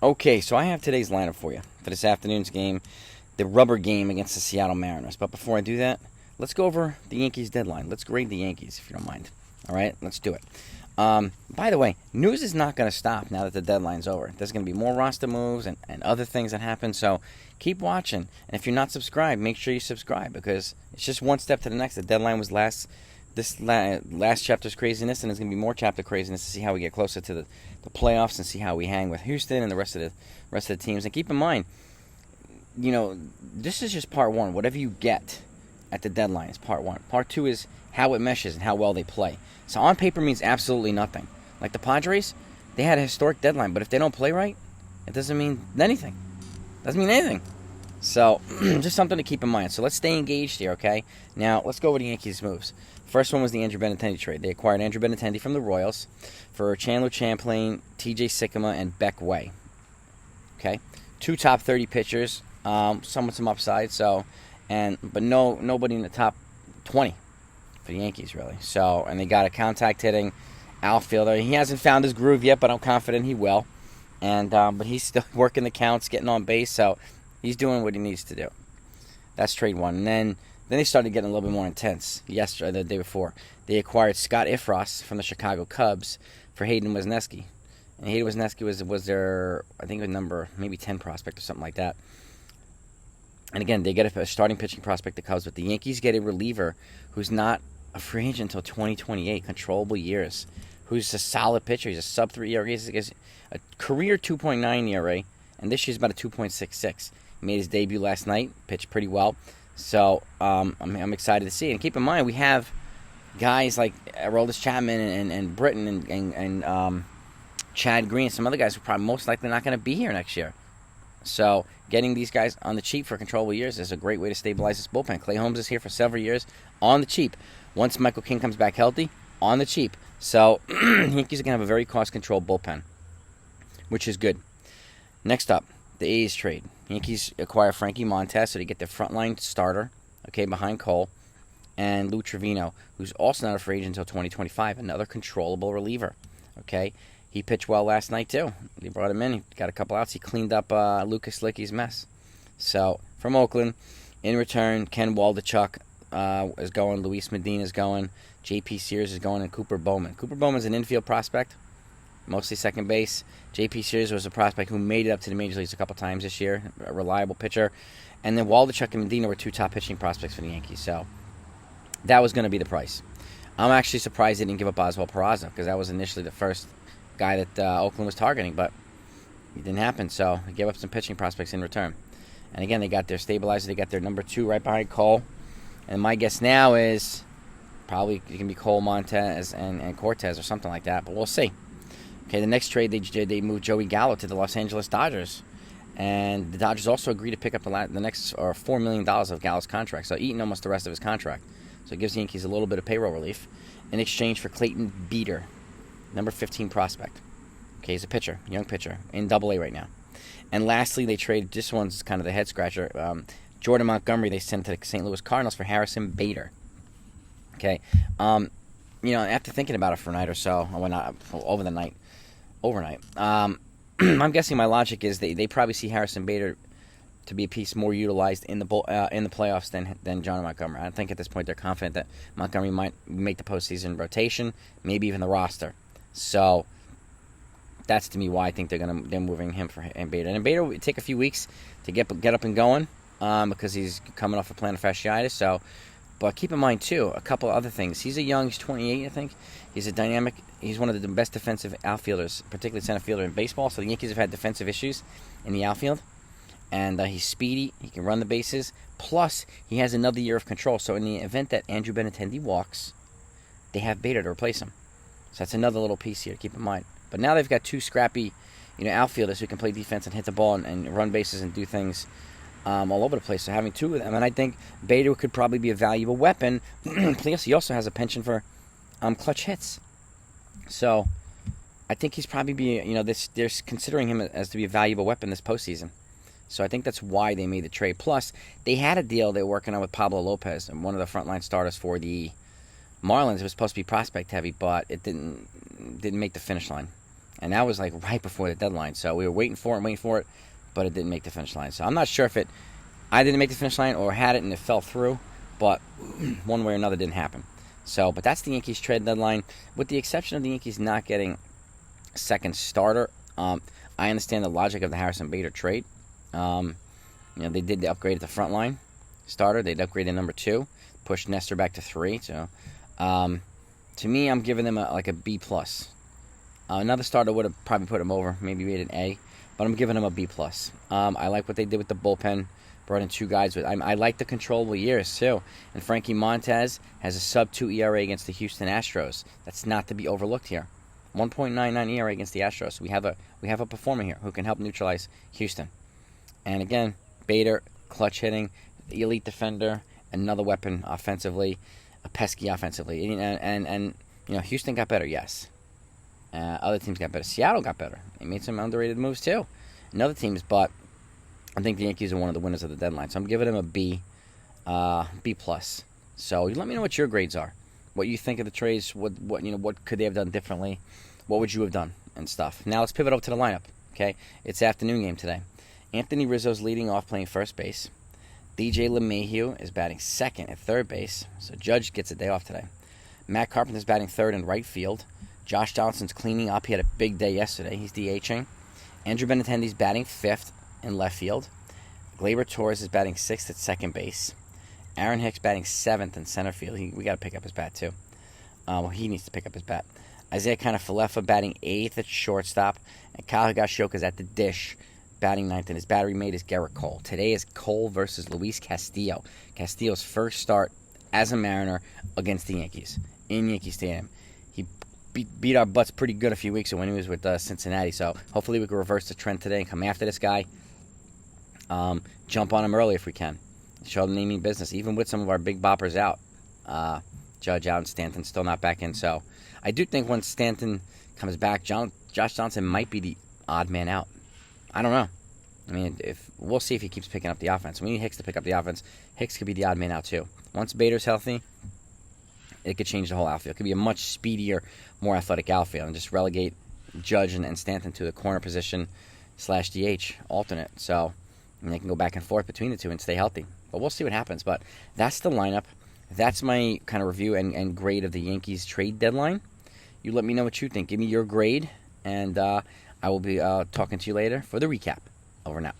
Okay, so I have today's lineup for you for this afternoon's game, the rubber game against the Seattle Mariners. But before I do that, let's go over the Yankees deadline. Let's grade the Yankees, if you don't mind. All right, let's do it. By the way, news is not going to stop now that the deadline's over. There's going to be more roster moves and other things that happen, so keep watching. And if you're not subscribed, make sure you subscribe because it's just one step to the next. The deadline was last chapter's craziness, and there's going to be more chapter craziness to see how we get closer to the playoffs and see how we hang with Houston and the rest of the teams. And keep in mind, this is just part one. Whatever you get at the deadline is part one. Part two is how it meshes and how well they play. So on paper means absolutely nothing. Like the Padres, they had a historic deadline, but if they don't play right, it doesn't mean anything. Doesn't mean anything. So just something to keep in mind. So let's stay engaged here, okay? Now let's go over the Yankees' moves. First one was the Andrew Benintendi trade. They acquired Andrew Benintendi from the Royals for Chandler Champlain, T.J. Sikkema, and Beck Way. Okay, 2 top 30 pitchers, somewhat some upside. But nobody in the top 20 for the Yankees really. So, and they got a contact hitting outfielder. He hasn't found his groove yet, but I'm confident he will. And but he's still working the counts, getting on base. So he's doing what he needs to do. That's trade one. And then they started getting a little bit more intense yesterday, the day before. They acquired Scott Ifros from the Chicago Cubs for Hayden Wesneski. And Hayden Wesneski was their, I think, number maybe 10 prospect or something like that. And again, they get a starting pitching prospect, the Cubs, but the Yankees get a reliever who's not a free agent until 2028, controllable years, who's a solid pitcher. He's a sub-3 ERA. He's a career 2.9 ERA, and this year's about a 2.66. He made his debut last night, pitched pretty well. So I'm excited to see it. And keep in mind, we have guys like Aroldis Chapman and Britton and Chad Green, some other guys who are probably most likely not going to be here next year. So getting these guys on the cheap for controllable years is a great way to stabilize this bullpen. Clay Holmes is here for several years on the cheap. Once Michael King comes back healthy, on the cheap. So Yankees are going to have a very cost-controlled bullpen, which is good. Next up, the A's trade. Yankees acquire Frankie Montes, so they get their frontline starter, okay, behind Cole, and Lou Trivino, who's also not a free agent until 2025, another controllable reliever, okay? He pitched well last night, too. They brought him in. He got a couple outs. He cleaned up Lucas Licky's mess. So, from Oakland, in return, Ken Waldichuk is going. Luis Medina is going. J.P. Sears is going, and Cooper Bowman. Cooper Bowman's an infield prospect, mostly second base. J.P. Sears was a prospect who made it up to the major leagues a couple times this year, a reliable pitcher. And then Waldichuk and Medina were 2 top pitching prospects for the Yankees. So that was going to be the price. I'm actually surprised they didn't give up Oswald Peraza because that was initially the first guy that Oakland was targeting, but it didn't happen. So they gave up some pitching prospects in return. And again, they got their stabilizer. They got their number 2 right behind Cole. And my guess now is probably it can be Cole, Montas, and Cortez or something like that, but we'll see. Okay, the next trade they moved Joey Gallo to the Los Angeles Dodgers, and the Dodgers also agreed to pick up the next $4 million of Gallo's contract, so eating almost the rest of his contract. So it gives the Yankees a little bit of payroll relief in exchange for Clayton Beeter, number 15 prospect. Okay, he's a pitcher, young pitcher, in Double-A right now. And lastly, they traded, this one's kind of the head scratcher, Jordan Montgomery they sent to the St. Louis Cardinals for Harrison Bader. Okay, after thinking about it for a night or so, overnight. I'm guessing my logic is they probably see Harrison Bader to be a piece more utilized in the playoffs than John Montgomery. I think at this point they're confident that Montgomery might make the postseason rotation, maybe even the roster. So that's to me why I think they're moving him for Bader. And Bader will take a few weeks to get up and going because he's coming off a plantar fasciitis. So. But keep in mind, too, a couple other things. He's 28, I think. He's a dynamic. He's one of the best defensive outfielders, particularly center fielder in baseball. So the Yankees have had defensive issues in the outfield. And he's speedy. He can run the bases. Plus, he has another year of control. So in the event that Andrew Benintendi walks, they have Bader to replace him. So that's another little piece here to keep in mind. But now they've got 2 scrappy outfielders who can play defense and hit the ball and run bases and do things all over the place. So having 2 of them, and I think Bader could probably be a valuable weapon. Plus, he also has a penchant for clutch hits. So I think he's probably they're considering him as to be a valuable weapon this postseason. So I think that's why they made the trade. Plus, they had a deal they were working on with Pablo Lopez, and one of the frontline starters for the Marlins. It was supposed to be prospect heavy, but it didn't make the finish line. And that was like right before the deadline. So we were waiting for it, but it didn't make the finish line. So I'm not sure if I didn't make the finish line or had it and it fell through, but one way or another didn't happen. So, but that's the Yankees trade deadline, with the exception of the Yankees not getting a second starter. I understand the logic of the Harrison Bader trade. They did the upgrade at the front line starter. They'd upgraded number 2, pushed Nestor back to 3. So, to me, I'm giving them a B plus. Another starter would have probably put him over, maybe made an A, but I'm giving him a B plus. I like what they did with the bullpen. Brought in 2 guys with. I like the controllable years too. And Frankie Montes has a sub-2 ERA against the Houston Astros. That's not to be overlooked here. 1.99 ERA against the Astros. We have a performer here who can help neutralize Houston. And again, Bader, clutch hitting, the elite defender, another weapon offensively, a pesky offensively. And Houston got better, yes. Other teams got better. Seattle got better. They made some underrated moves too. And other teams, but I think the Yankees are one of the winners of the deadline. So I'm giving them a B, B plus. So you let me know what your grades are. What you think of the trades. What could they have done differently? What would you have done and stuff. Now let's pivot over to the lineup. Okay, it's afternoon game today. Anthony Rizzo's leading off, playing first base. DJ LeMahieu is batting second at third base. So Judge gets a day off today. Matt Carpenter's batting third in right field. Josh Johnson's cleaning up. He had a big day yesterday. He's DHing. Andrew Benintendi's batting fifth in left field. Gleyber Torres is batting sixth at second base. Aaron Hicks batting seventh in center field. We got to pick up his bat too. He needs to pick up his bat. Isaiah Kiner-Falefa batting eighth at shortstop. And Kyle Higashioka's at the dish, batting ninth. And his battery mate is Garrett Cole. Today is Cole versus Luis Castillo. Castillo's first start as a Mariner against the Yankees in Yankee Stadium. He beat our butts pretty good a few weeks ago when he was with Cincinnati. So hopefully we can reverse the trend today and come after this guy. Jump on him early if we can. Show them naming business, even with some of our big boppers out. Judge out and Stanton still not back in. So I do think when Stanton comes back, Josh Johnson might be the odd man out. I don't know. I mean, we'll see if he keeps picking up the offense. We need Hicks to pick up the offense. Hicks could be the odd man out too. Once Bader's healthy, it could change the whole outfield. It could be a much speedier, more athletic outfield, and just relegate Judge and Stanton to the corner position / DH alternate. So they can go back and forth between the two and stay healthy. But we'll see what happens. But that's the lineup. That's my kind of review and grade of the Yankees trade deadline. You let me know what you think. Give me your grade, and I will be talking to you later for the recap. Over and out.